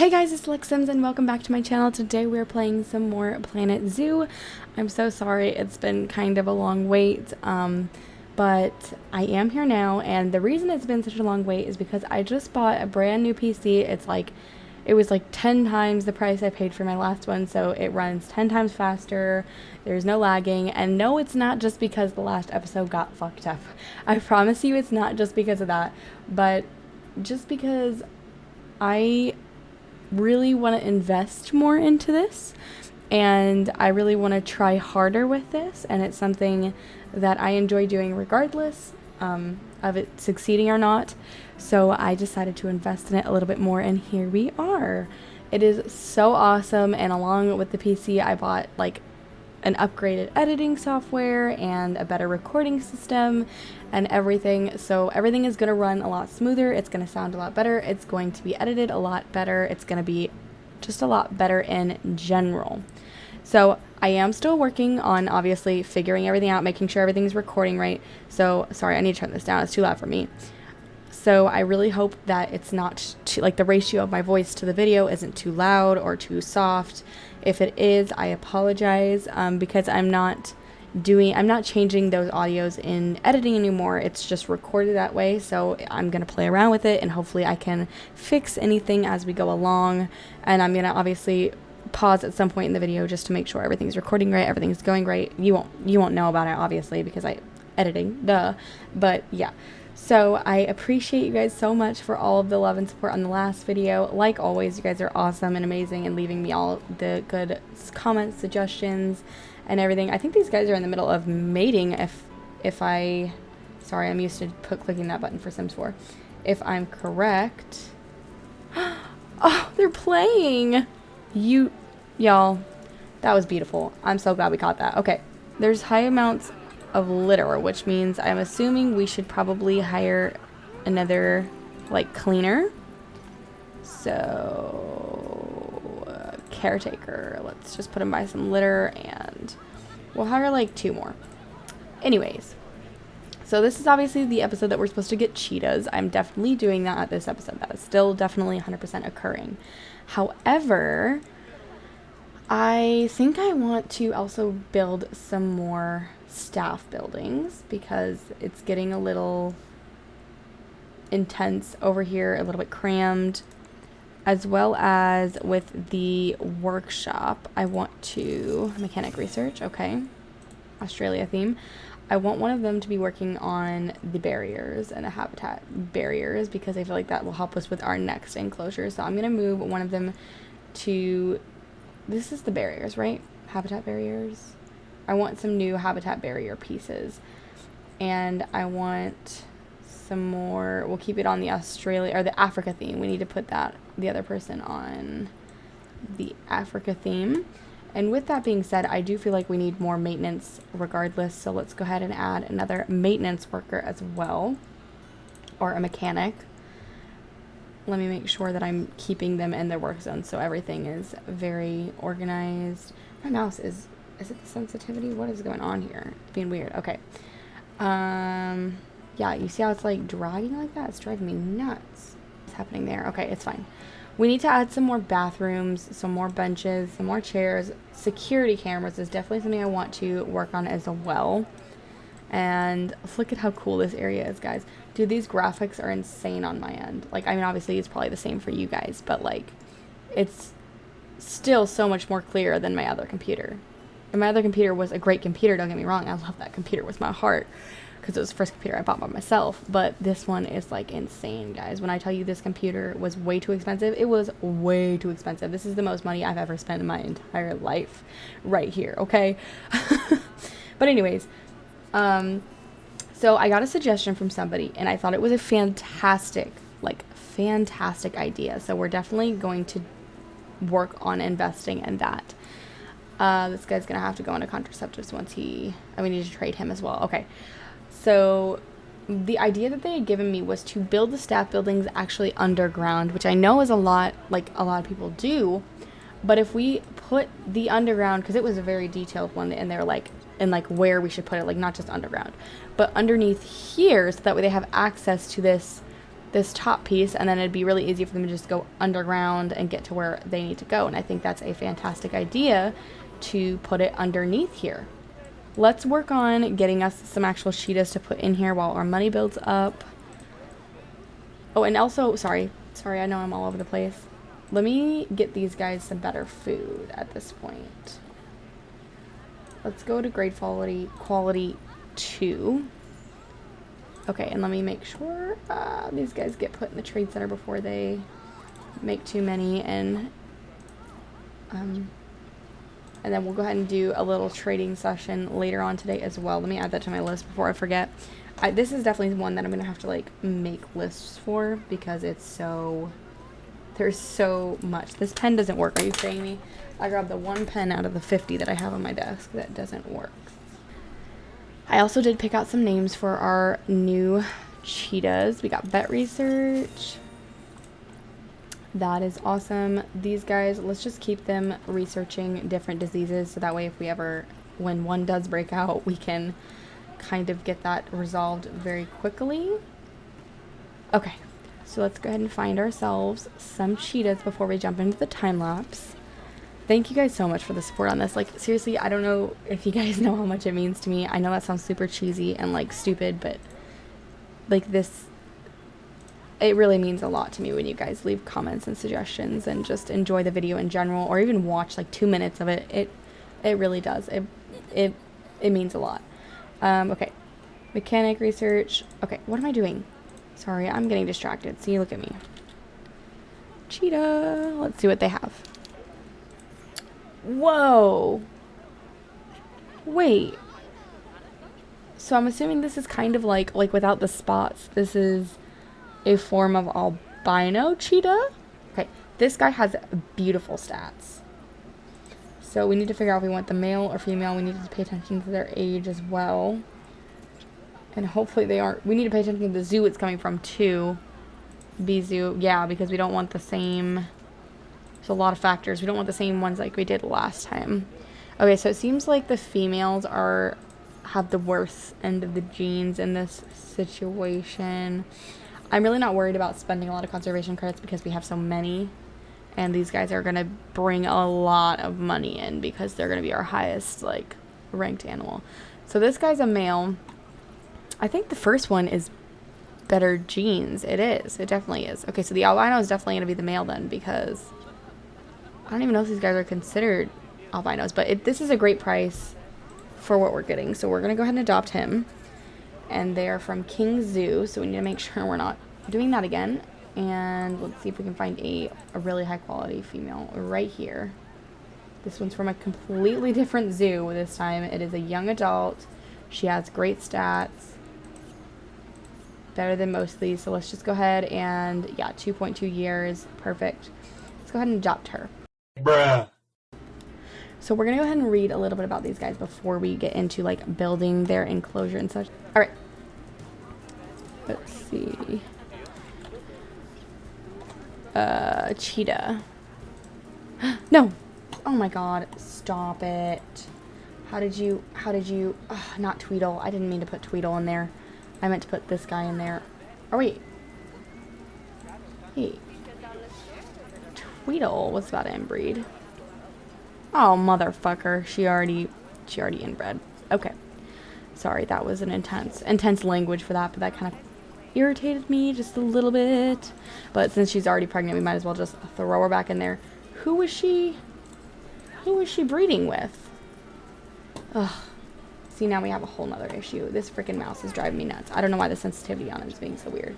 Hey guys, it's Lex Sims and welcome back to my channel. Today we're playing some more Planet Zoo. I'm so sorry, it's been kind of a long wait, but I am here now, and the reason it's been such a long wait is because I just bought a brand new PC. It was like 10 times the price I paid for my last one, so it runs 10 times faster, there's no lagging, and no, it's not just because the last episode got fucked up. I promise you it's not just because of that, but just because I really want to invest more into this, and I really want to try harder with this, and it's something that I enjoy doing regardless of it succeeding or not. So I decided to invest in it a little bit more, and here we are. It is so awesome, and along with the PC I bought like an upgraded editing software and a better recording system and everything. So everything is going to run a lot smoother. It's going to sound a lot better. It's going to be edited a lot better. It's going to be just a lot better in general. So I am still working on obviously figuring everything out, making sure everything's recording right. So sorry, I need to turn this down. It's too loud for me. So I really hope that it's not too, like the ratio of my voice to the video isn't too loud or too soft. If it is, I apologize, because I'm not changing those audios in editing anymore. It's just recorded that way. So I'm going to play around with it, and hopefully I can fix anything as we go along. And I'm going to obviously pause at some point in the video just to make sure everything's recording right, everything's going right. You won't know about it obviously because editing, duh. But yeah. So I appreciate you guys so much for all of the love and support on the last video. Like always, you guys are awesome and amazing and leaving me all the good comments, suggestions, and everything. I think these guys are in the middle of mating sorry, I'm used to clicking that button for Sims 4. If I'm correct. Oh, they're playing. Y'all, that was beautiful. I'm so glad we caught that. Okay, there's high amounts of litter, which means I'm assuming we should probably hire another like cleaner. So caretaker, let's just put him by some litter, and we'll hire like 2 more. Anyways, so this is obviously the episode that we're supposed to get cheetahs. I'm definitely doing that at this episode. That is still definitely 100% occurring. However, I think I want to also build some more staff buildings because it's getting a little intense over here, a little bit crammed, as well as with the workshop. I want to mechanic research, okay, Australia theme. I want one of them to be working on the barriers and the habitat barriers because I feel like that will help us with our next enclosure. So I'm going to move one of them to, this is the barriers, right? Habitat barriers. I want some new habitat barrier pieces, and I want some more. We'll keep it on the Australia or the Africa theme. We need to put the other person on the Africa theme. And with that being said, I do feel like we need more maintenance regardless. So let's go ahead and add another maintenance worker as well, or a mechanic. Let me make sure that I'm keeping them in their work zone so everything is very organized. My mouse is it the sensitivity? What is going on here? It's being weird. Okay. Yeah, you see how it's like dragging like that? It's driving me nuts. What's happening there? Okay, it's fine. We need to add some more bathrooms, some more benches, some more chairs. Security cameras is definitely something I want to work on as well. And look at how cool this area is, guys. Dude, these graphics are insane on my end. Like, I mean, obviously it's probably the same for you guys, but like, it's still so much more clear than my other computer. And my other computer was a great computer, don't get me wrong. I love that computer with my heart because it was the first computer I bought by myself. But this one is like insane, guys. When I tell you this computer was way too expensive, it was way too expensive. This is the most money I've ever spent in my entire life right here, okay? But anyways, so I got a suggestion from somebody, and I thought it was a fantastic idea. So we're definitely going to work on investing in that. This guy's gonna have to go into contraceptives once we need to trade him as well. Okay, so the idea that they had given me was to build the staff buildings actually underground, which I know is a lot of people do, but if we put the underground, because it was a very detailed one, and they're like, and like where we should put it, like not just underground, but underneath here, so that way they have access to this this top piece, and then it'd be really easy for them to just go underground and get to where they need to go. And I think that's a fantastic idea to put it underneath here. Let's work on getting us some actual cheetahs to put in here while our money builds up. Oh, and also, sorry, I know I'm all over the place. Let me get these guys some better food at this point. Let's go to grade quality 2. Okay, and let me make sure these guys get put in the trade center before they make too many, and then we'll go ahead and do a little trading session later on today as well. Let me add that to my list before I forget. This is definitely one that I'm gonna have to like make lists for, because it's so, there's so much. This pen doesn't work. Are you kidding me? I grabbed the one pen out of the 50 that I have on my desk that doesn't work. I also did pick out some names for our new cheetahs. We got vet research. That is awesome. These guys, let's just keep them researching different diseases, so that way if we ever, when one does break out, we can kind of get that resolved very quickly. Okay, so let's go ahead and find ourselves some cheetahs before we jump into the time lapse. Thank you guys so much for the support on this. Like, seriously, I don't know if you guys know how much it means to me. I know that sounds super cheesy and like stupid, but like this, it really means a lot to me when you guys leave comments and suggestions and just enjoy the video in general, or even watch like 2 minutes of it. It really does. It means a lot. Okay, mechanic research. Okay, what am I doing? Sorry, I'm getting distracted. See, look at me. Cheetah. Let's see what they have. Whoa. Wait. So I'm assuming this is kind of like without the spots, this is a form of albino cheetah. Okay, this guy has beautiful stats. So we need to figure out if we want the male or female. We need to pay attention to their age as well. And hopefully they aren't. We need to pay attention to the zoo it's coming from too. B zoo. Yeah, because we don't want the same. There's a lot of factors. We don't want the same ones like we did last time. Okay, so it seems like the females have the worst end of the genes in this situation. I'm really not worried about spending a lot of conservation credits because we have so many. And these guys are going to bring a lot of money in because they're going to be our highest, like, ranked animal. So this guy's a male. I think the first one is better genes. It is. It definitely is. Okay, so the albino is definitely going to be the male then, because I don't even know if these guys are considered albinos. But this is a great price for what we're getting. So we're going to go ahead and adopt him. And they are from King Zoo, so we need to make sure we're not doing that again. And let's see if we can find a really high quality female right here. This one's from a completely different zoo this time. It is a young adult. She has great stats. Better than most of these. So let's just go ahead and, yeah, 2.2 years. Perfect. Let's go ahead and adopt her. Bruh. So we're going to go ahead and read a little bit about these guys before we get into, like, building their enclosure and such. All right. Let's see. Cheetah. No. Oh my god. Stop it. How did you, not Tweedle. I didn't mean to put Tweedle in there. I meant to put this guy in there. Oh, wait. Hey. Tweedle was about to inbreed. Oh, motherfucker. She already inbred. Okay. Sorry, that was an intense language for that, but that kind of irritated me just a little bit. But since she's already pregnant, we might as well just throw her back in there. Who is she breeding with? Ugh. See, now we have a whole nother issue. This freaking mouse is driving me nuts. I don't know why the sensitivity on it is being so weird.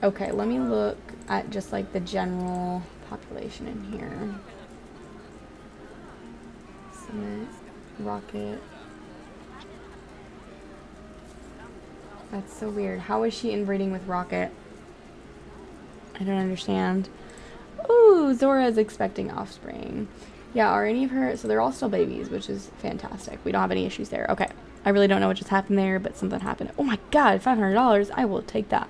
Okay, let me look at just like the general population in here. Cement, rocket. That's so weird. How is she inbreeding with rocket? I don't understand. Ooh, Zora is expecting offspring. Yeah, are any of her... So they're all still babies, which is fantastic. We don't have any issues there. Okay. I really don't know what just happened there, but something happened. Oh my god, $500. I will take that.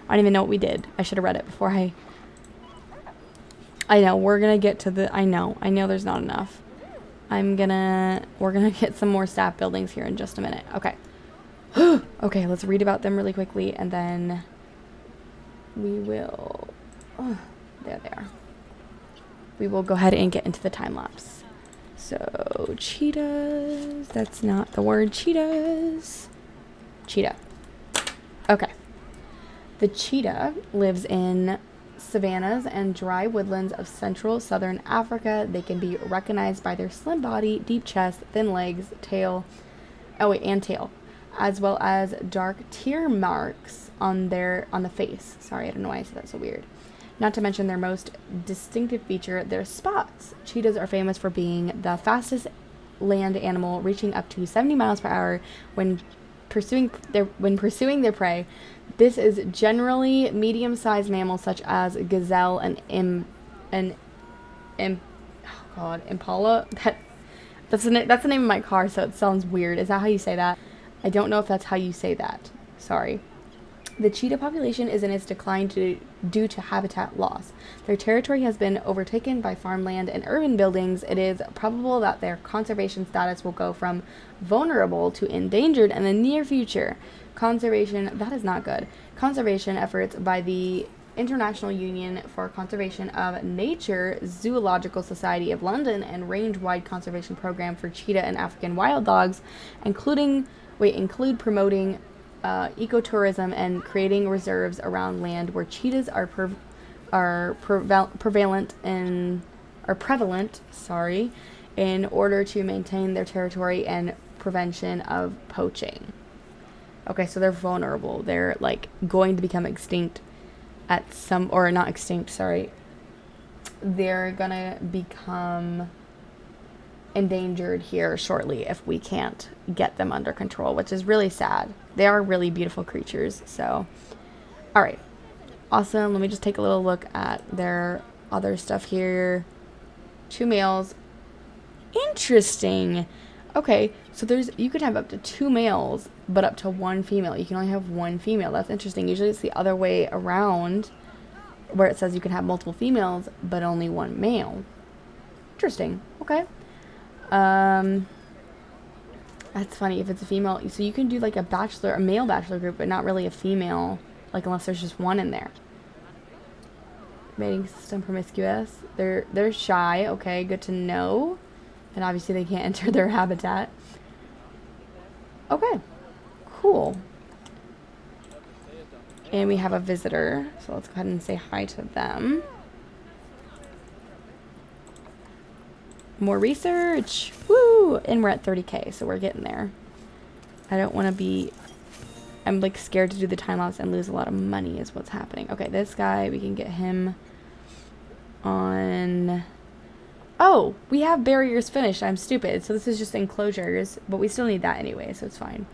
I don't even know what we did. I should have read it before I know, we're gonna get to the... I know there's not enough. We're gonna get some more staff buildings here in just a minute. Okay. Okay, let's read about them really quickly, and then we will... Oh, there they are. We will go ahead and get into the time lapse. So, cheetahs. That's not the word. Cheetahs. Cheetah. Okay. The cheetah lives in savannas and dry woodlands of central southern Africa. They can be recognized by their slim body, deep chest, thin legs, tail, and tail, as well as dark tear marks on the face. Sorry, I don't know why I said that so weird. Not to mention their most distinctive feature, their spots. Cheetahs are famous for being the fastest land animal, reaching up to 70 miles per hour when pursuing their prey. This is generally medium-sized mammals such as gazelle and impala. That's the name of my car, so it sounds weird. Is that how you say that? I don't know if that's how you say that. Sorry. The cheetah population is in its decline due to habitat loss. Their territory has been overtaken by farmland and urban buildings. It is probable that their conservation status will go from vulnerable to endangered in the near future. That is not good. Conservation efforts by the International Union for Conservation of Nature, Zoological Society of London, and range-wide conservation program for cheetah and African wild dogs, include promoting ecotourism and creating reserves around land where cheetahs are prevalent in order to maintain their territory and prevention of poaching. Okay, so they're vulnerable. They're like going to become extinct at some, or not extinct, sorry. They're gonna become endangered here shortly if we can't get them under control, which is really sad. They are really beautiful creatures. So, all right, awesome. Let me just take a little look at their other stuff here. 2 males. Interesting. Okay, so you could have up to 2 males, but up to 1 female. You can only have 1 female. That's interesting. Usually it's the other way around, where it says you can have multiple females, but only 1 male. Interesting. Okay. That's funny if it's a female. So you can do like a male bachelor group, but not really a female, like unless there's just 1 in there. Mating system promiscuous. They're shy. Okay, good to know. And obviously they can't enter their habitat. Okay, cool. And we have a visitor, so let's go ahead and say hi to them. More research. Woo! And we're at 30K, so we're getting there. I don't want to be... I'm like scared to do the time lapse and lose a lot of money is what's happening. Okay, this guy, we can get him on... Oh, we have barriers finished. I'm stupid. So this is just enclosures, but we still need that anyway, so it's fine.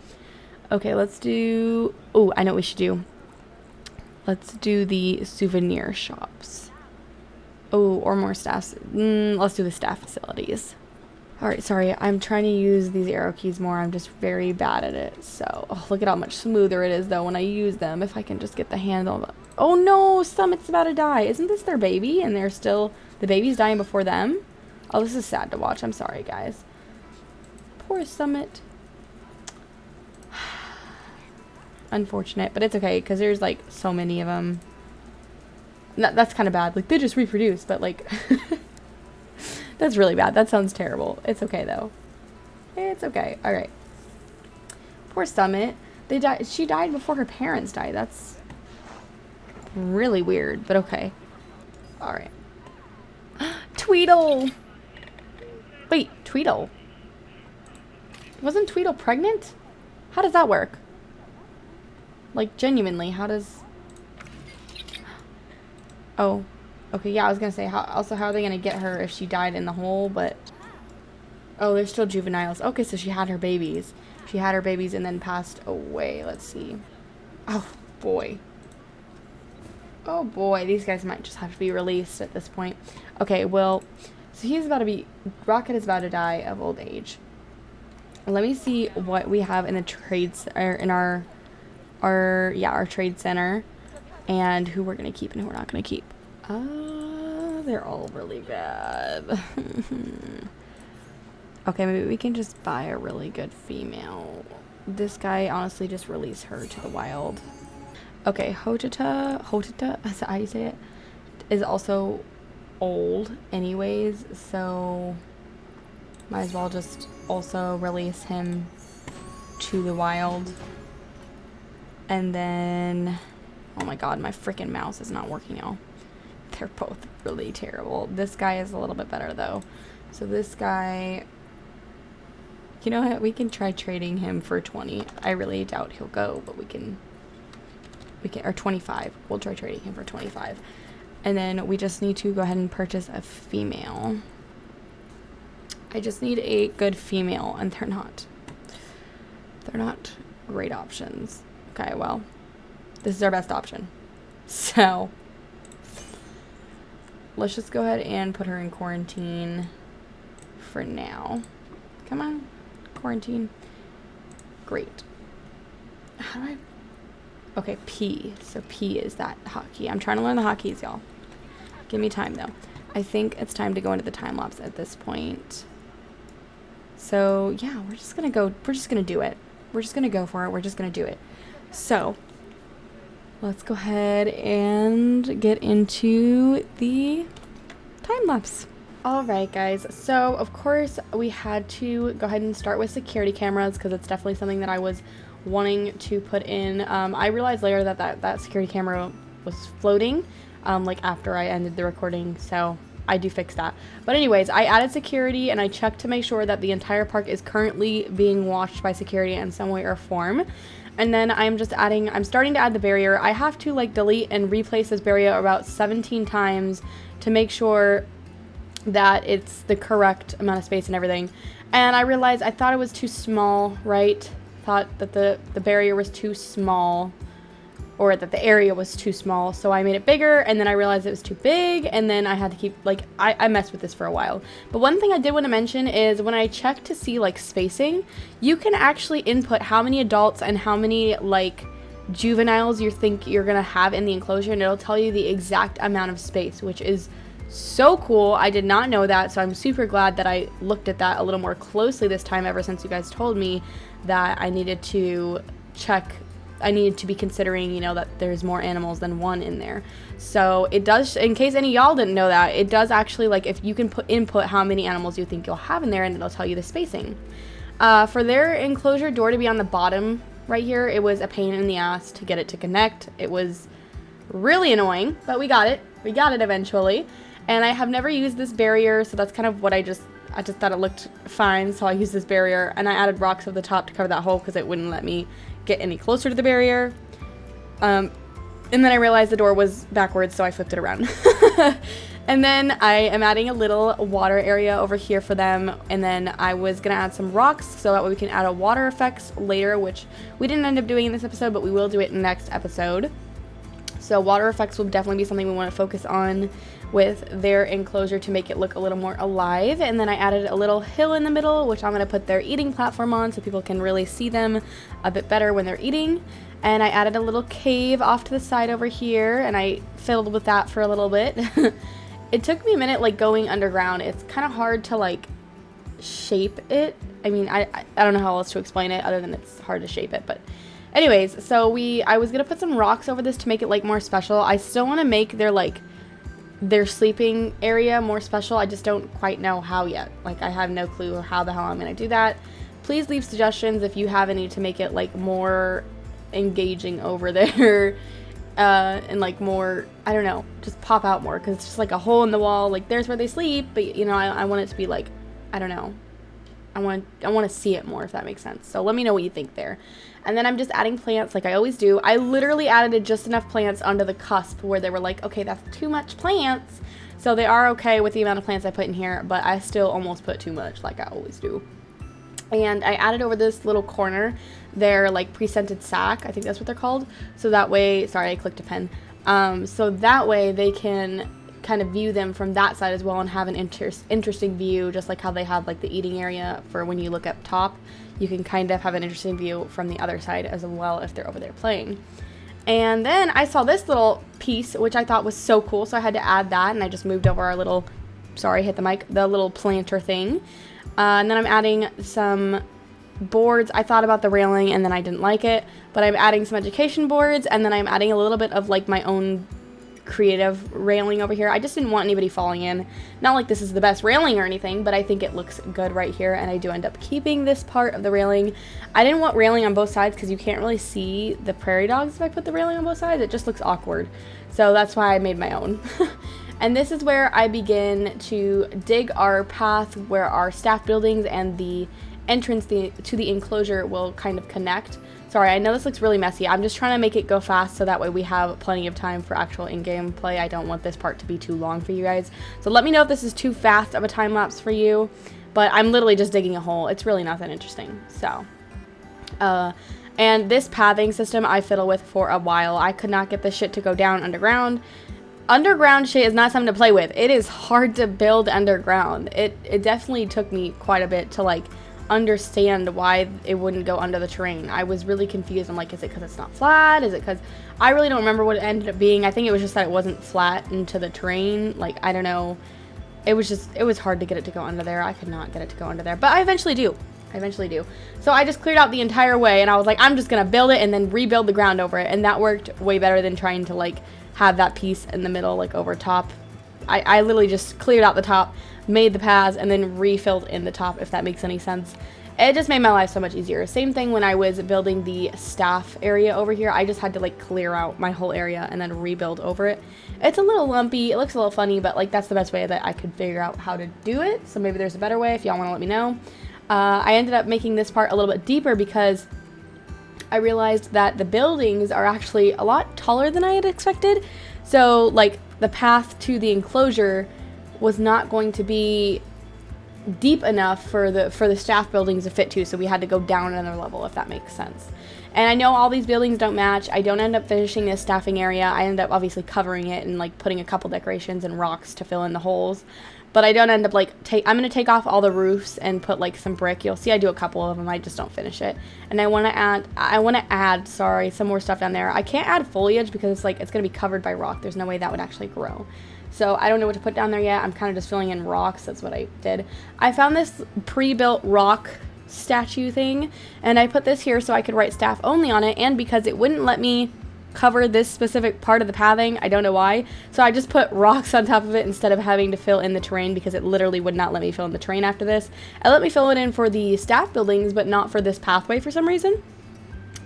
Okay, let's do... Oh, I know what we should do. Let's do the souvenir shops. Oh, or more staffs. Let's do the staff facilities. Alright, sorry. I'm trying to use these arrow keys more. I'm just very bad at it. So, oh, look at how much smoother it is, though, when I use them. If I can just get the handle of it. Oh, no! Summit's about to die. Isn't this their baby? And they're still... The baby's dying before them? Oh, this is sad to watch. I'm sorry, guys. Poor Summit. Unfortunate, but it's okay, because there's, like, so many of them. That's kind of bad. Like, they just reproduce, but, like... That's really bad. That sounds terrible. It's okay, though. It's okay. Alright. Poor Summit. She died before her parents died. That's really weird, but okay. Alright. Tweedle! Wait, Tweedle? Wasn't Tweedle pregnant? How does that work? Like, genuinely, how does... Oh. Okay, yeah, I was gonna say, how are they gonna get her if she died in the hole, but... Oh, they're still juveniles. Okay, so she had her babies. She had her babies and then passed away. Let's see. Oh, boy. Oh, boy. These guys might just have to be released at this point. Okay, well... So he's about to be... Rocket is about to die of old age. Let me see what we have in the trades... in our trade center. And who we're going to keep and who we're not going to keep. They're all really bad. Okay, maybe we can just buy a really good female. this guy, honestly, just release her to the wild. Okay, Hotita, is that how you say it? Is also old anyways, so might as well just also release him to the wild. And then, oh my god, my freaking mouse is not working, y'all. They're both really terrible. This guy is a little bit better though. So this guy, you know what, we can try trading him for 20. I really doubt he'll go, but we can, or 25. We'll try trading him for 25. And then we just need to go ahead and purchase a female. I just need a good female, and they're not great options. Okay, well, this is our best option. So let's just go ahead and put her in quarantine for now. Come on, quarantine. Great. How do I... Okay, P. So P is that hotkey. I'm trying to learn the hotkeys, y'all. Give me time, though. I think it's time to go into the time lapse at this point. So, yeah, we're just going to go. We're just going to do it. We're just going to go for it. We're just going to do it. So, let's go ahead and get into the time lapse. All right, guys. So, of course, we had to go ahead and start with security cameras because it's definitely something that I was wanting to put in. I realized later that security camera was floating, like after I ended the recording, so I do fix that. But anyways, I added security and I checked to make sure that the entire park is currently being watched by security in some way or form. And then I'm starting to add the barrier. I have to like delete and replace this barrier about 17 times to make sure that it's the correct amount of space and everything. And I realized I thought it was too small, right? Thought that the barrier was too small, or that the area was too small, so I made it bigger, and then I realized it was too big, and then I had to keep, like, I messed with this for a while. But one thing I did want to mention is when I checked to see, like, spacing, you can actually input how many adults and how many, like, juveniles you think you're gonna have in the enclosure, and it'll tell you the exact amount of space, which is so cool. I did not know that, so I'm super glad that I looked at that a little more closely this time, ever since you guys told me that I needed to check, I needed to be considering, you know, that there's more animals than one in there. So it does, in case any of y'all didn't know that, it does actually, like, if you can input how many animals you think you'll have in there, and it'll tell you the spacing. For their enclosure door to be on the bottom right here, it was a pain in the ass to get it to connect. It was really annoying, but we got it. We got it eventually. And I have never used this barrier, so that's kind of what I just thought it looked fine, so I used this barrier, and I added rocks over the top to cover that hole because it wouldn't let me get any closer to the barrier. And then I realized the door was backwards, so I flipped it around. And then I am adding a little water area over here for them, and then I was gonna add some rocks so that way we can add a water effects later, which we didn't end up doing in this episode, but we will do it in the next episode. So water effects will definitely be something we want to focus on with their enclosure to make it look a little more alive. And then I added a little hill in the middle, which I'm going to put their eating platform on so people can really see them a bit better when they're eating. And I added a little cave off to the side over here, and I fiddled with that for a little bit. It took me a minute, like, going underground. It's kind of hard to, like, shape it. I mean, I don't know how else to explain it other than it's hard to shape it, but anyways, so I was gonna put some rocks over this to make it, like, more special. I still want to make their sleeping area more special. I just don't quite know how yet. Like, I have no clue how the hell I'm gonna do that. Please leave suggestions if you have any to make it, like, more engaging over there, and, like, more, I don't know, just pop out more, because it's just like a hole in the wall. Like, there's where they sleep, but, you know, I want it to be like, I don't know, I want to see it more, if that makes sense. So let me know what you think there. And then I'm just adding plants like I always do. I literally added just enough plants onto the cusp where they were like, okay, that's too much plants. So they are okay with the amount of plants I put in here, but I still almost put too much, like I always do. And I added over this little corner their, like, pre-scented sack. I think that's what they're called. So that way, sorry, I clicked a pen. So that way they can kind of view them from that side as well and have an interesting view, just like how they have, like, the eating area for when you look up top. You can kind of have an interesting view from the other side as well if they're over there playing. And then I saw this little piece, which I thought was so cool, so I had to add that, and I just moved over our little, sorry, hit the mic, the little planter thing. And then I'm adding some boards. I thought about the railing and then I didn't like it, but I'm adding some education boards, and then I'm adding a little bit of like my own creative railing over here. I just didn't want anybody falling in. Not like this is the best railing or anything, but I think it looks good right here, and I do end up keeping this part of the railing. I didn't want railing on both sides because you can't really see the prairie dogs if I put the railing on both sides. It just looks awkward. So that's why I made my own. And this is where I begin to dig our path where our staff buildings and the entrance to the enclosure will kind of connect. Sorry, I know this looks really messy. I'm just trying to make it go fast so that way we have plenty of time for actual in-game play. I don't want this part to be too long for you guys. So let me know if this is too fast of a time lapse for you. But I'm literally just digging a hole. It's really not that interesting. So, and this pathing system I fiddle with for a while. I could not get this shit to go down underground. Underground shit is not something to play with. It is hard to build underground. It definitely took me quite a bit to like understand why it wouldn't go under the terrain. I was really confused. I'm like, is it because it's not flat? Is it because I really don't remember what it ended up being. I think it was just that it wasn't flat into the terrain. Like, I don't know. It was hard to get it to go under there. I could not get it to go under there, but I eventually do. So I just cleared out the entire way, and I was like, I'm just gonna build it and then rebuild the ground over it, and that worked way better than trying to like have that piece in the middle, like over top. I literally just cleared out the top, made the paths, and then refilled in the top, if that makes any sense. It just made my life so much easier. Same thing when I was building the staff area over here. I just had to like clear out my whole area and then rebuild over it. It's a little lumpy, it looks a little funny, but like that's the best way that I could figure out how to do it. So maybe there's a better way if y'all want to let me know. I ended up making this part a little bit deeper because I realized that the buildings are actually a lot taller than I had expected. So like the path to the enclosure was not going to be deep enough for the staff buildings to fit to, so we had to go down another level, if that makes sense. And I know all these buildings don't match. I don't end up finishing this staffing area. I end up obviously covering it and like putting a couple decorations and rocks to fill in the holes. But I don't end up like I'm going to take off all the roofs and put like some brick. You'll see I do a couple of them. I just don't finish it. And I want to add some more stuff down there. I can't add foliage because it's going to be covered by rock. There's no way that would actually grow. So I don't know what to put down there yet. I'm kind of just filling in rocks. That's what I did. I found this pre-built rock statue thing, and I put this here so I could write staff only on it, and because it wouldn't let me cover this specific part of the pathing, I don't know why, so I just put rocks on top of it instead of having to fill in the terrain, because it literally would not let me fill in the terrain after this. It let me fill it in for the staff buildings, but not for this pathway for some reason.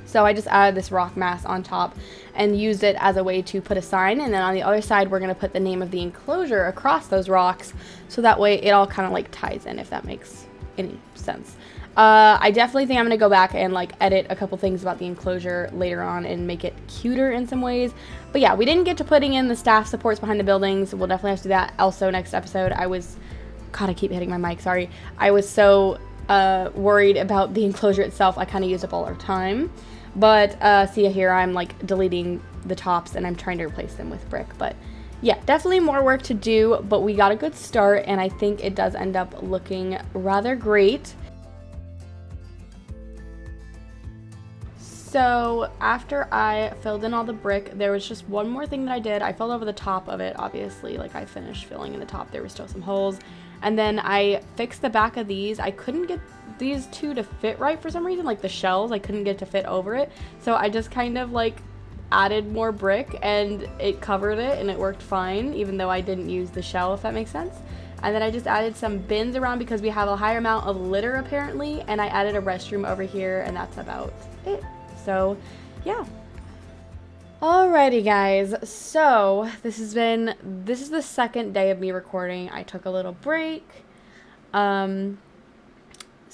So I just added this rock mass on top and used it as a way to put a sign, and then on the other side we're going to put the name of the enclosure across those rocks, so that way it all kind of like ties in, if that makes any sense. I definitely think I'm going to go back and like edit a couple things about the enclosure later on and make it cuter in some ways. But yeah, we didn't get to putting in the staff supports behind the buildings. We'll definitely have to do that also next episode. God, I keep hitting my mic, sorry. I was so worried about the enclosure itself. I kind of used up all our time. But see here, I'm like deleting the tops and I'm trying to replace them with brick. But yeah, definitely more work to do, but we got a good start, and I think it does end up looking rather great. So after I filled in all the brick, there was just one more thing that I did. I filled over the top of it, obviously, like I finished filling in the top. There were still some holes. And then I fixed the back of these. I couldn't get these two to fit right for some reason, like the shells. I couldn't get to fit over it. So I just kind of like added more brick and it covered it and it worked fine, even though I didn't use the shell, if that makes sense. And then I just added some bins around because we have a higher amount of litter apparently. And I added a restroom over here, and that's about it. So, yeah. Alrighty, guys. So, this is the second day of me recording. I took a little break.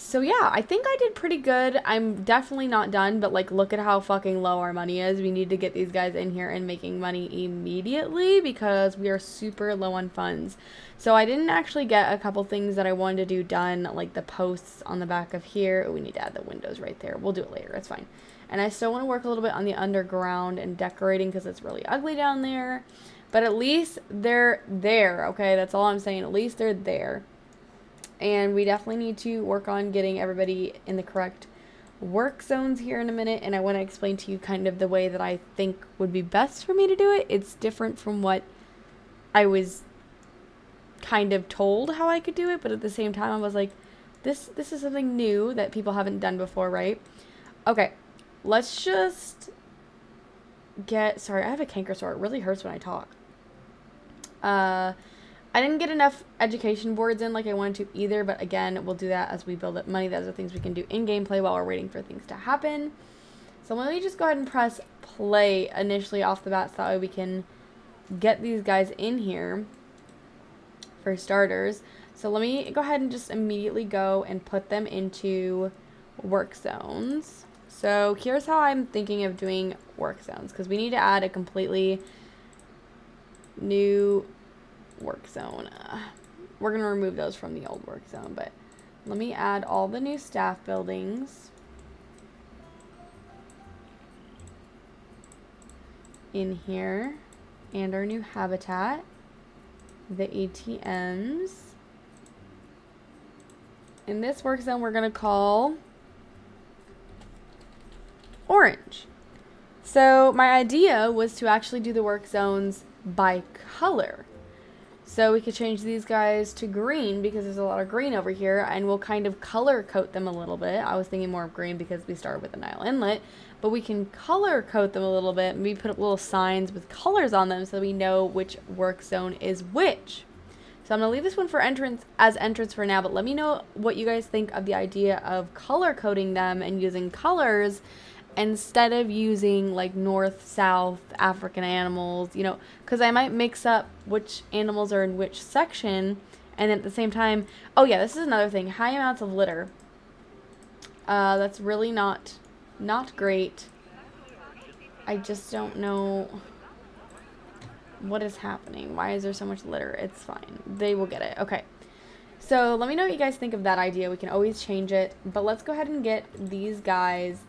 So yeah, I think I did pretty good. I'm definitely not done, but like, look at how fucking low our money is. We need to get these guys in here and making money immediately because we are super low on funds. So I didn't actually get a couple things that I wanted to do done, like the posts on the back of here. Oh, we need to add the windows right there. We'll do it later. It's fine. And I still want to work a little bit on the underground and decorating because it's really ugly down there. But at least they're there, okay? That's all I'm saying. At least they're there. And we definitely need to work on getting everybody in the correct work zones here in a minute. And I want to explain to you kind of the way that I think would be best for me to do it. It's different from what I was kind of told how I could do it. But at the same time, I was like, This is something new that people haven't done before, right? Okay, let's just get, sorry, I have a canker sore. It really hurts when I talk. I didn't get enough education boards in like I wanted to either, but again, we'll do that as we build up money. Those are things we can do in gameplay while we're waiting for things to happen. So let me just go ahead and press play initially off the bat so that way we can get these guys in here for starters. So let me go ahead and just immediately go and put them into work zones. So here's how I'm thinking of doing work zones, because we need to add a completely new work zone. We're going to remove those from the old work zone, but let me add all the new staff buildings in here and our new habitat, the ATMs. In this work zone, we're going to call orange. So my idea was to actually do the work zones by color. So we could change these guys to green because there's a lot of green over here, and we'll kind of color code them a little bit. I was thinking more of green because we started with the Nile Inlet, but we can color code them a little bit. Maybe put little signs with colors on them so we know which work zone is which. So I'm going to leave this one for entrance for now, but let me know what you guys think of the idea of color coding them and using colors instead of using like north, south, African animals, you know, because I might mix up which animals are in which section, and at the same time, oh yeah, this is another thing, high amounts of litter. That's really not great. I just don't know what is happening. Why is there so much litter? It's fine. They will get it. Okay. So let me know what you guys think of that idea. We can always change it, but let's go ahead and get these guys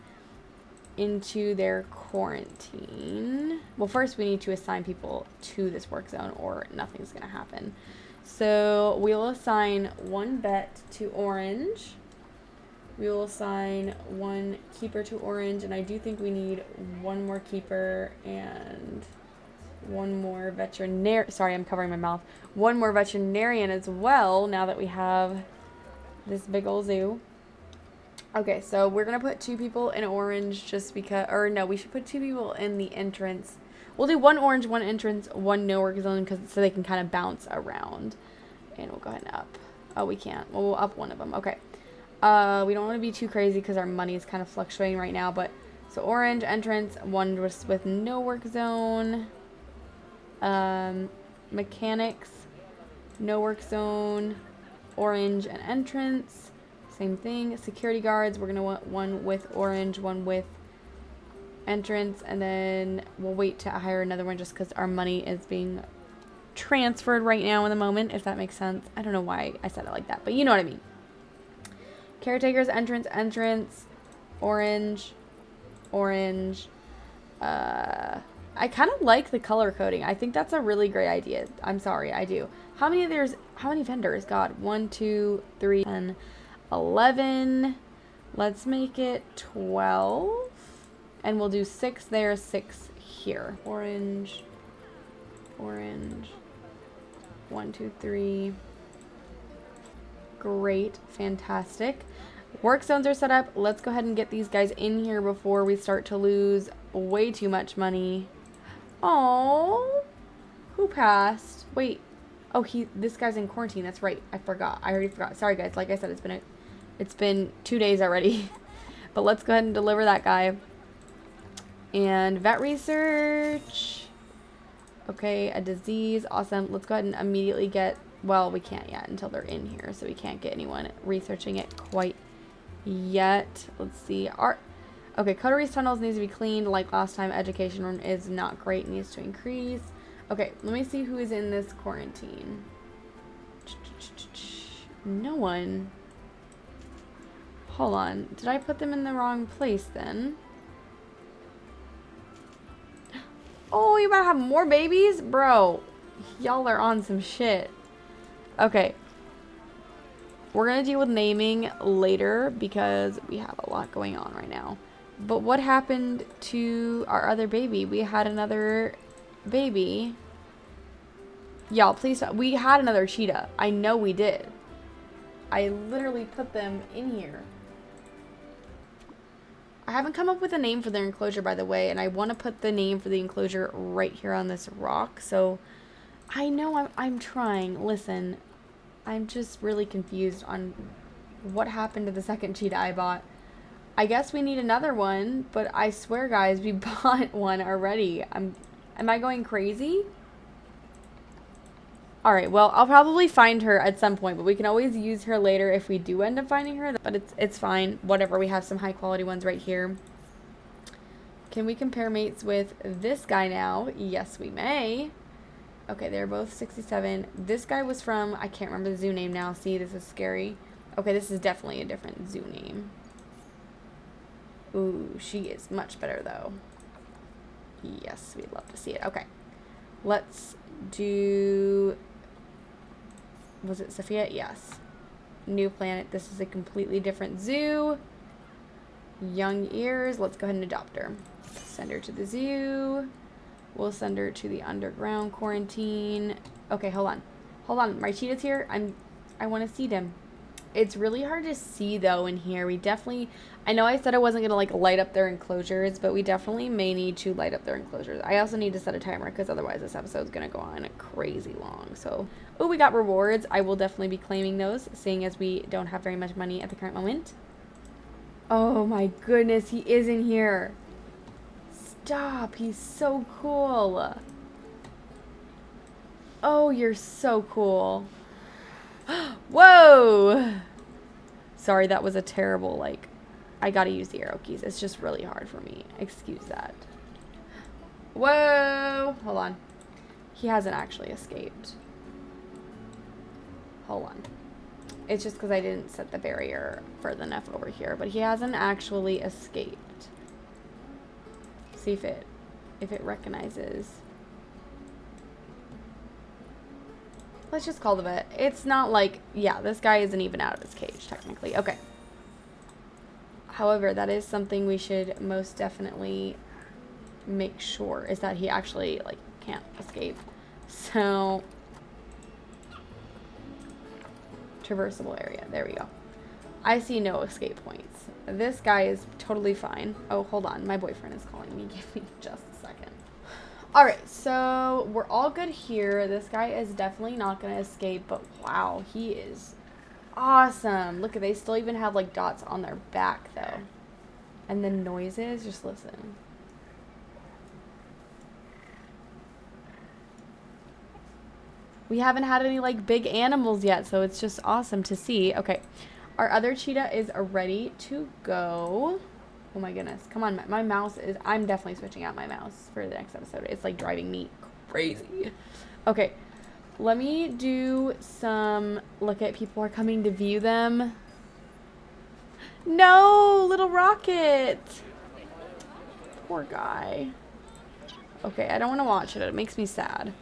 into their quarantine. Well, first we need to assign people to this work zone or nothing's going to happen. So we will assign one vet to orange. We will assign one keeper to orange, and I do think we need one more keeper and one more veterinarian. Sorry, I'm covering my mouth. One more veterinarian as well now that we have this big old zoo. Okay, so we're going to put 2 people in orange just because, or no, we should put 2 people in the entrance. We'll do 1 orange, 1 entrance, 1 no work zone so they can kind of bounce around. And we'll go ahead and up. Oh, we can't. Well, we'll up one of them. Okay. We don't want to be too crazy because our money is kind of fluctuating right now, but so orange, entrance, 1 with no work zone. Mechanics, no work zone, orange, and entrance. Same thing. Security guards, we're going to want 1 with orange, 1 with entrance, and then we'll wait to hire another one just because our money is being transferred right now in the moment, if that makes sense. I don't know why I said it like that, but you know what I mean. Caretakers, entrance, orange. I kind of like the color coding. I think that's a really great idea. I'm sorry, I do. How many vendors? God, 1, 2, 3, 10, 11. Let's make it 12. And we'll do 6 there, 6 here. Orange. 1, 2, 3. Great. Fantastic. Work zones are set up. Let's go ahead and get these guys in here before we start to lose way too much money. Oh, who passed? Wait. Oh, this guy's in quarantine. That's right. I forgot. I already forgot. Sorry, guys. Like I said, it's been 2 days already. But let's go ahead and deliver that guy. And vet research. Okay, a disease. Awesome. Let's go ahead and immediately get, well, we can't yet until they're in here, so we can't get anyone researching it quite yet. Let's see. Okay, Coteries tunnels needs to be cleaned like last time. Education room is not great, needs to increase. Okay, let me see who is in this quarantine. No one. Hold on. Did I put them in the wrong place then? Oh, you about to have more babies? Bro, y'all are on some shit. Okay. We're going to deal with naming later because we have a lot going on right now. But what happened to our other baby? We had another baby. Y'all, please stop. We had another cheetah. I know we did. I literally put them in here. I haven't come up with a name for their enclosure, by the way, and I want to put the name for the enclosure right here on this rock. So I know I'm trying. Listen, I'm just really confused on what happened to the second cheetah I bought. I guess we need another one, but I swear, guys, we bought one already. Am I going crazy? Alright, well, I'll probably find her at some point, but we can always use her later if we do end up finding her. But it's fine. Whatever, we have some high-quality ones right here. Can we compare mates with this guy now? Yes, we may. Okay, they're both 67. This guy was from, I can't remember the zoo name now. See, this is scary. Okay, this is definitely a different zoo name. Ooh, she is much better, though. Yes, we'd love to see it. Okay, let's do... Was it Sophia? Yes. New planet. This is a completely different zoo. Young ears. Let's go ahead and adopt her. Send her to the zoo. We'll send her to the underground quarantine. Okay, hold on. Hold on. My cheetah's here. I want to see them. It's really hard to see, though, in here. We definitely... I know I said I wasn't going to, like, light up their enclosures, but we definitely may need to light up their enclosures. I also need to set a timer, because otherwise this episode is going to go on crazy long. So, oh, we got rewards. I will definitely be claiming those, seeing as we don't have very much money at the current moment. Oh, my goodness. He is in here. Stop. He's so cool. Oh, you're so cool. Whoa! Sorry, that was a terrible, like, I gotta use the arrow keys. It's just really hard for me. Excuse that. Whoa! Hold on. He hasn't actually escaped. Hold on. It's just because I didn't set the barrier further enough over here, but he hasn't actually escaped. See if it recognizes. Let's just call the vet. It's not like, yeah, this guy isn't even out of his cage, technically. Okay. However, that is something we should most definitely make sure, is that he actually, like, can't escape. So, traversable area. There we go. I see no escape points. This guy is totally fine. Oh, hold on. My boyfriend is calling me. Give me just a second. Alright, so we're all good here. This guy is definitely not going to escape, but wow, he is awesome. Look, they still even have like dots on their back though. And the noises, just listen. We haven't had any like big animals yet, so it's just awesome to see. Okay, our other cheetah is ready to go. Oh my goodness. Come on, my mouse is... I'm definitely switching out my mouse for the next episode. It's like driving me crazy. Okay. Let me do some... Look at people are coming to view them. No! Little Rocket! Poor guy. Okay, I don't want to watch it. It makes me sad.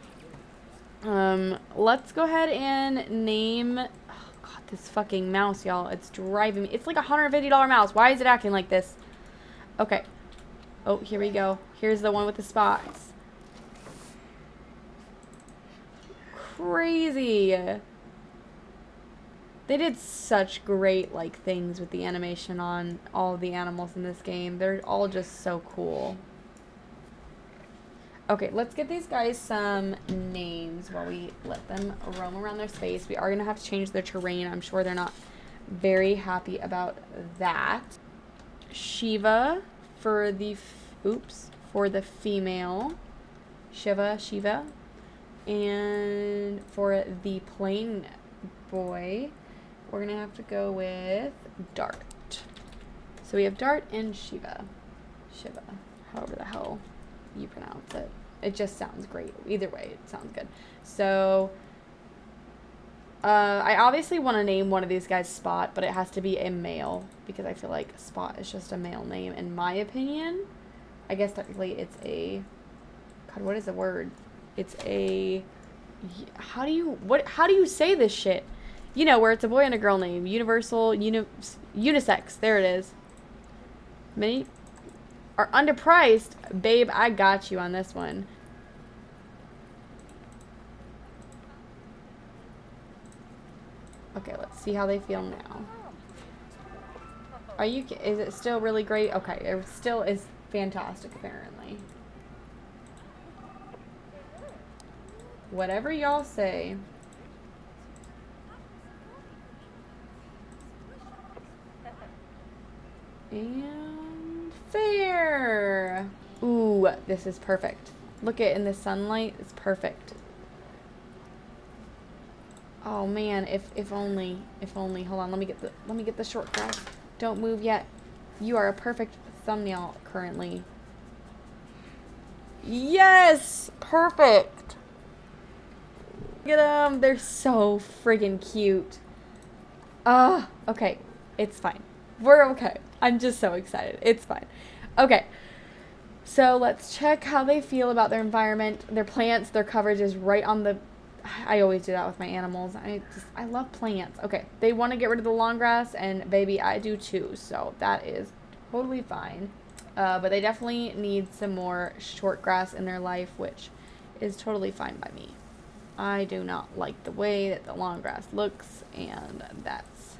Let's go ahead and name... Oh god, this fucking mouse, y'all. It's driving me... It's like a $150 mouse. Why is it acting like this? Okay. Oh, here we go. Here's the one with the spots. Crazy. They did such great, like, things with the animation on all of the animals in this game. They're all just so cool. Okay, let's get these guys some names while we let them roam around their space. We are going to have to change their terrain. I'm sure they're not very happy about that. Shiva for the for the female. Shiva. And for the plain boy, we're going to have to go with Dart. So we have Dart and Shiva. However the hell you pronounce it. It just sounds great. Either way, it sounds good. So I obviously want to name one of these guys Spot, but it has to be a male because I feel like Spot is just a male name in my opinion. I guess technically it's a... God, what is the word? It's a... How do you say this shit? You know, where it's a boy and a girl name. Universal, unisex. There it is. Many are underpriced. Babe, I got you on this one. Okay, let's see how they feel now. Is it still really great? Okay, it still is fantastic, apparently. Whatever y'all say. And fair. Ooh, this is perfect. Look at in the sunlight, it's perfect. Oh man, if only. Hold on, let me get the short grass. Don't move yet. You are a perfect thumbnail currently. Yes! Perfect! Look at them. They're so friggin' cute. Okay. It's fine. We're okay. I'm just so excited. It's fine. Okay. So let's check how they feel about their environment. Their plants, their coverage is right on the... I always do that with my animals. I love plants. Okay. They want to get rid of the long grass, and baby, I do too. So that is totally fine. But they definitely need some more short grass in their life, which is totally fine by me. I do not like the way that the long grass looks, and that's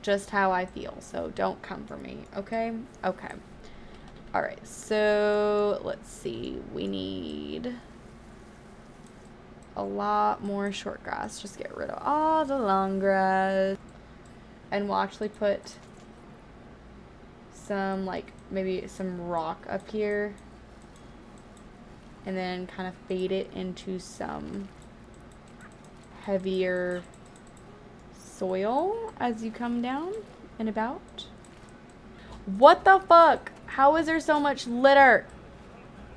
just how I feel. So don't come for me, okay? Okay. All right, so let's see. We need a lot more short grass. Just get rid of all the long grass. And we'll actually put some, like, maybe some rock up here. And then kind of fade it into some heavier soil as you come down and about. What the fuck? How is there so much litter?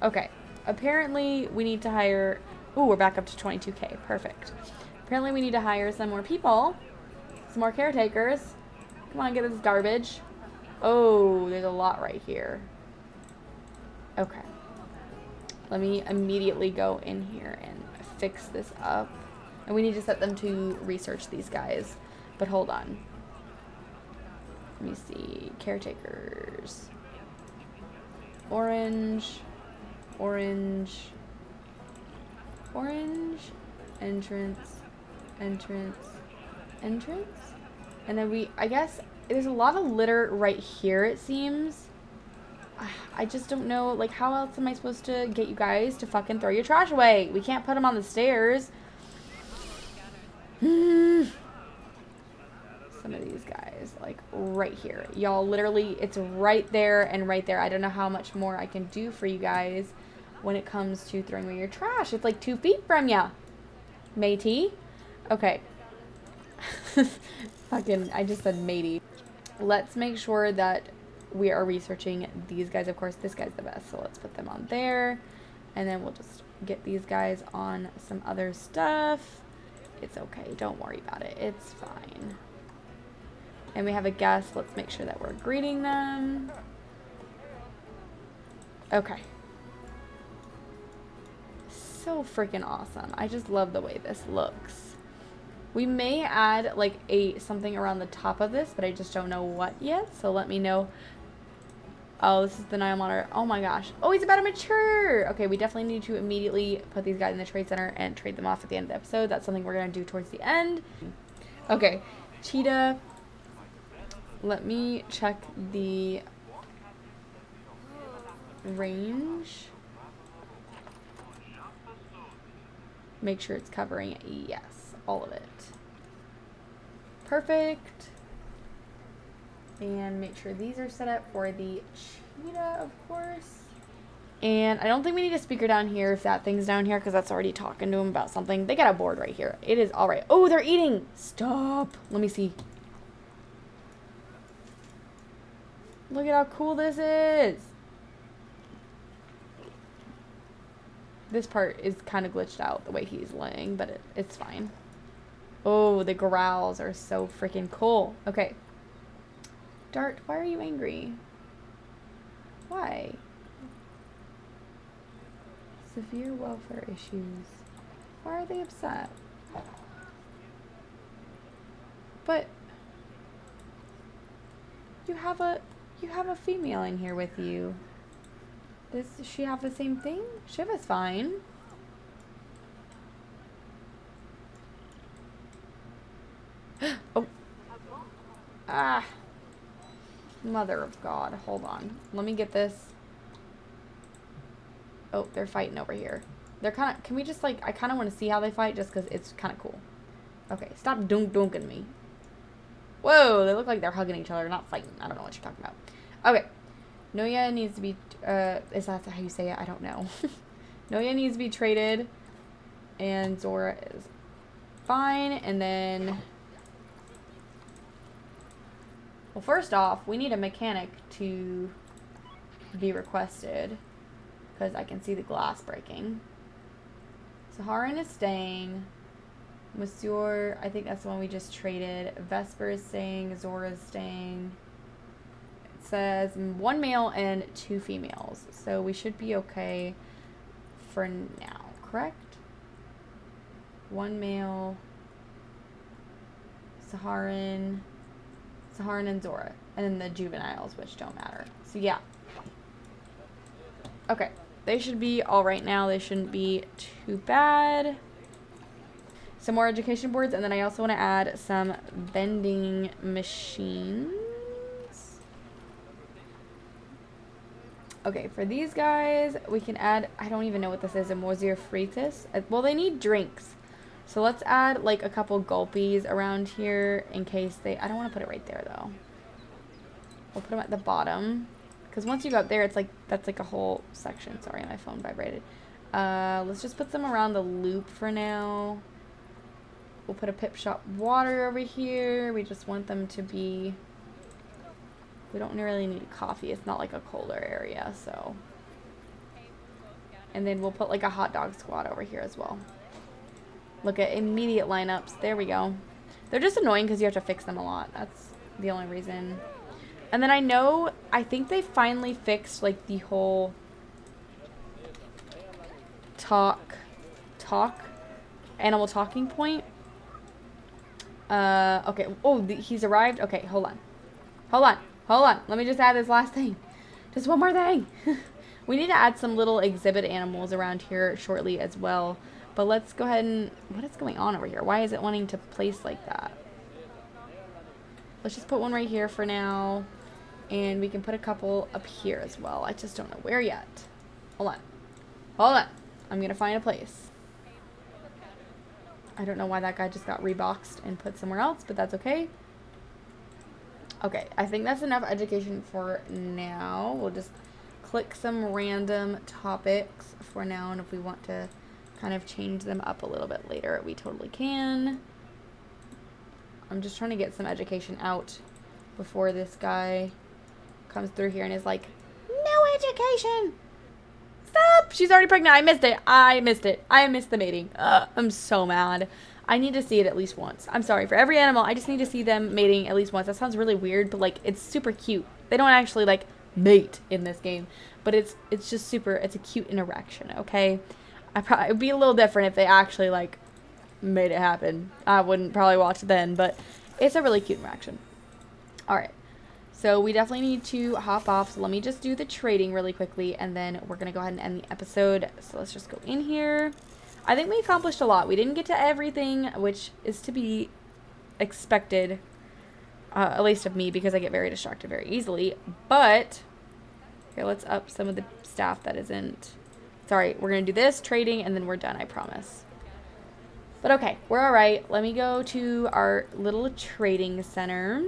Okay, apparently we need to hire... Ooh, we're back up to 22K. Perfect. Apparently we need to hire some more people. Some more caretakers. Come on, get this garbage. Oh, there's a lot right here. Okay. Let me immediately go in here and fix this up. And we need to set them to research these guys. But hold on. Let me see. Caretakers. Orange. Orange. Orange. Entrance. Entrance. Entrance. And then I guess there's a lot of litter right here, it seems. I just don't know, like, how else am I supposed to get you guys to fucking throw your trash away? We can't put them on the stairs. Some of these guys, like, right here. Y'all, literally, it's right there and right there. I don't know how much more I can do for you guys when it comes to throwing away your trash. It's like 2 feet from ya, matey. Okay. Fucking, I just said matey. Let's make sure that we are researching these guys. Of course, this guy's the best, so let's put them on there. And then we'll just get these guys on some other stuff. It's okay. Don't worry about it. It's fine. And we have a guest. Let's make sure that we're greeting them. Okay. So freaking awesome. I just love the way this looks. We may add like something around the top of this, but I just don't know what yet. So let me know. Oh, this is the Nile monitor. Oh my gosh. Oh, he's about to mature. Okay, we definitely need to immediately put these guys in the trade center and trade them off at the end of the episode. That's something we're going to do towards the end. Okay, Cheetah. Let me check the range. Make sure it's covering it. Yes, all of it. Perfect. And make sure these are set up for the cheetah, of course. And I don't think we need a speaker down here if that thing's down here, because that's already talking to him about something. They got a board right here. It is all right. Oh, they're eating. Stop. Let me see. Look at how cool this is. This part is kind of glitched out the way he's laying, but it's fine. Oh, the growls are so freaking cool. Okay. Dart, why are you angry? Why? Severe welfare issues. Why are they upset? But you have a female in here with you. Does she have the same thing? Shiva's fine. Oh. Ah. Mother of God. Hold on. Let me get this. Oh, they're fighting over here. They're kind of... Can we just, like... I kind of want to see how they fight just because it's kind of cool. Okay, stop dunking me. Whoa, they look like they're hugging each other, not fighting. I don't know what you're talking about. Okay. Noya needs to be... is that how you say it? I don't know. Noya needs to be traded. And Zora is fine. And then... Well, first off, we need a mechanic to be requested. Because I can see the glass breaking. Saharan is staying. Monsieur, I think that's the one we just traded. Vesper is staying. Zora is staying. It says 1 male and 2 females. So we should be okay for now, correct? 1 male. Saharan and Zora. And then the juveniles, which don't matter. So yeah. Okay. They should be all right now. They shouldn't be too bad. Some more education boards, and then I also want to add some vending machines. Okay, for these guys, we can add, I don't even know what this is, a Mosier Fritas. Well, they need drinks. So let's add like a couple gulpies around here in case they, I don't want to put it right there though. We'll put them at the bottom. Because once you go up there, it's like, that's like a whole section. Sorry, my phone vibrated. Let's just put some around the loop for now. We'll put a Pip Shop water over here. We just want them to be... We don't really need coffee. It's not like a colder area, so... And then we'll put like a hot dog squad over here as well. Look at immediate lineups. There we go. They're just annoying because you have to fix them a lot. That's the only reason. And then I think they finally fixed like the whole animal talking point. Okay. Oh, he's arrived. Okay, hold on. Let me just add this last thing. Just one more thing. We need to add some little exhibit animals around here shortly as well. But let's go ahead and... What is going on over here? Why is it wanting to place like that? Let's just put one right here for now. And we can put a couple up here as well. I just don't know where yet. Hold on. I'm going to find a place. I don't know why that guy just got reboxed and put somewhere else, but that's okay. Okay, I think that's enough education for now. We'll just click some random topics for now, and if we want to kind of change them up a little bit later, we totally can. I'm just trying to get some education out before this guy comes through here and is like, no education! Stop! She's already pregnant. I missed it. I missed the mating. I'm so mad. I need to see it at least once. I'm sorry. For every animal, I just need to see them mating at least once. That sounds really weird, but like, it's super cute. They don't actually like mate in this game, but it's just super, it's a cute interaction, okay? It would be a little different if they actually like made it happen. I wouldn't probably watch it then, but it's a really cute interaction. Alright. So we definitely need to hop off. So let me just do the trading really quickly, and then we're going to go ahead and end the episode. So let's just go in here. I think we accomplished a lot. We didn't get to everything, which is to be expected, at least of me, because I get very distracted very easily. But here, let's up some of the staff that isn't. Sorry, we're going to do this, trading, and then we're done, I promise. But okay, we're all right. Let me go to our little trading center.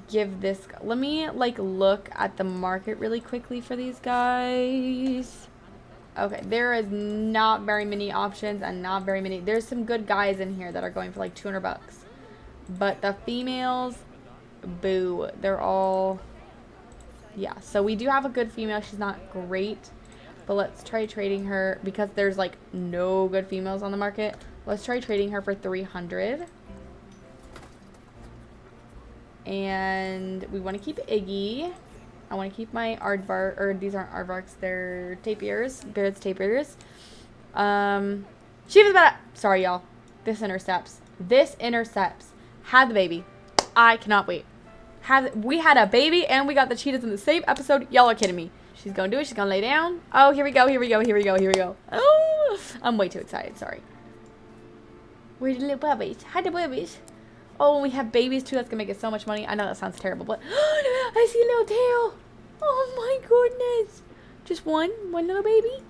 Give this, let me like look at the market really quickly for these guys. Okay, there is not very many options and not very many. There's some good guys in here that are going for like 200 bucks. But the females, boo. They're all, yeah. So we do have a good female. She's not great. But let's try trading her because there's like no good females on the market. Let's try trading her for 300. And we want to keep Iggy. I want to keep my aardvark, or these aren't aardvarks, they're tapirs, Barrett's tapirs. She was about to, sorry y'all, this intercepts. Had the baby. I cannot wait. We had a baby and we got the cheetahs in the same episode. Y'all are kidding me. She's gonna do it, she's gonna lay down. Oh, here we go. Oh, I'm way too excited, sorry. Where are the little babies? Hi, the babies. Oh, we have babies too. That's going to make us so much money. I know that sounds terrible, but I see a little tail. Oh my goodness. Just one little baby.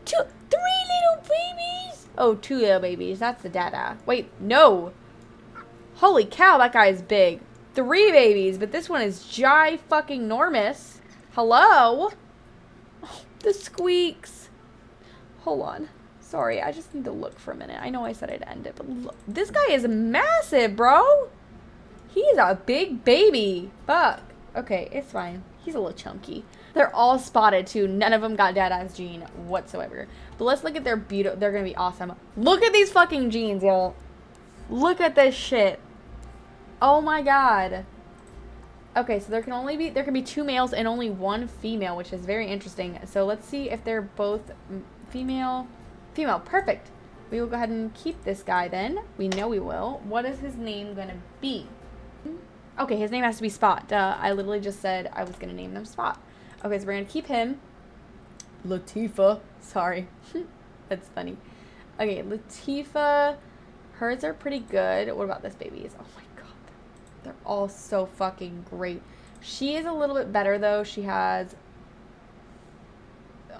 Three little babies. Oh, 2 little babies. That's the dada. Wait, no. Holy cow, that guy is big. 3 babies, but this one is fucking-normous. Hello? Oh, the squeaks. Hold on. Sorry, I just need to look for a minute. I know I said I'd end it, but look, this guy is massive, bro. He's a big baby. Fuck. Okay, it's fine. He's a little chunky. They're all spotted, too. None of them got Dada's gene whatsoever. But let's look at their beauty. They're going to be awesome. Look at these fucking genes, y'all. Look at this shit. Oh, my God. Okay, so there can be 2 males and only 1 female, which is very interesting. So let's see if they're both female. Female, perfect. We will go ahead and keep this guy then. We know we will. What is his name going to be? Okay, his name has to be Spot. Duh, I literally just said I was going to name them Spot. Okay, so we're going to keep him. Latifah. Sorry. That's funny. Okay, Latifah. Hers are pretty good. What about this baby's? Oh my god. They're all so fucking great. She is a little bit better though. She has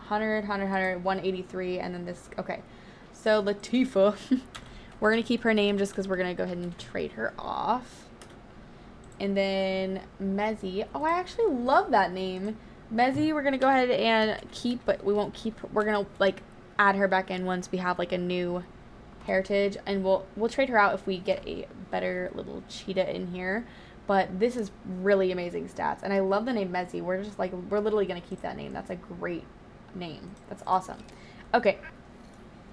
183, and then this. Okay. So Latifah. We're going to keep her name just because we're going to go ahead and trade her off. And then Mezzy. Oh, I actually love that name. Mezzy, we're going to go ahead and keep, but we won't keep. We're going to, like, add her back in once we have, like, a new heritage. And we'll trade her out if we get a better little cheetah in here. But this is really amazing stats. And I love the name Mezzy. We're just, like, we're literally going to keep that name. That's a great name. That's awesome. Okay.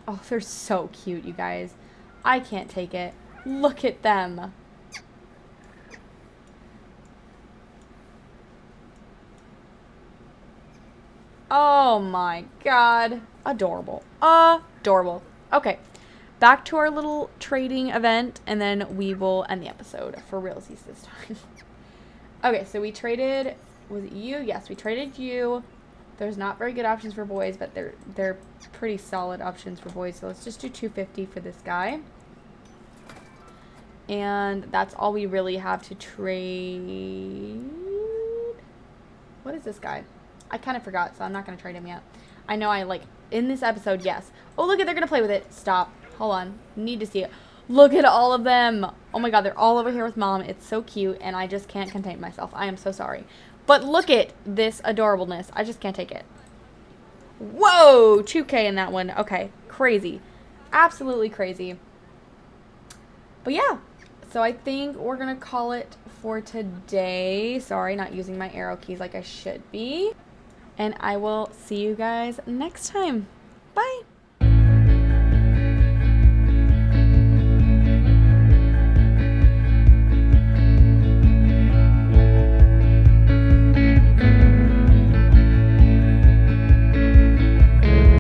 Oh, they're so cute, you guys. I can't take it. Look at them. Oh my god. Adorable. Adorable. Okay. Back to our little trading event, and then we will end the episode for realsies this time. Okay, so we traded... Was it you? Yes, we traded you. There's not very good options for boys, but they're pretty solid options for boys. So let's just do 250 for this guy. And that's all we really have to trade. What is this guy? I kind of forgot, so I'm not going to trade him yet. I know in this episode, yes. Oh, look at, they're going to play with it. Stop. Hold on. Need to see it. Look at all of them. Oh my god, they're all over here with mom. It's so cute, and I just can't contain myself. I am so sorry. But look at this adorableness. I just can't take it. Whoa! 2K in that one. Okay. Crazy. Absolutely crazy. But yeah. So I think we're going to call it for today. Sorry, not using my arrow keys like I should be. And I will see you guys next time. Bye!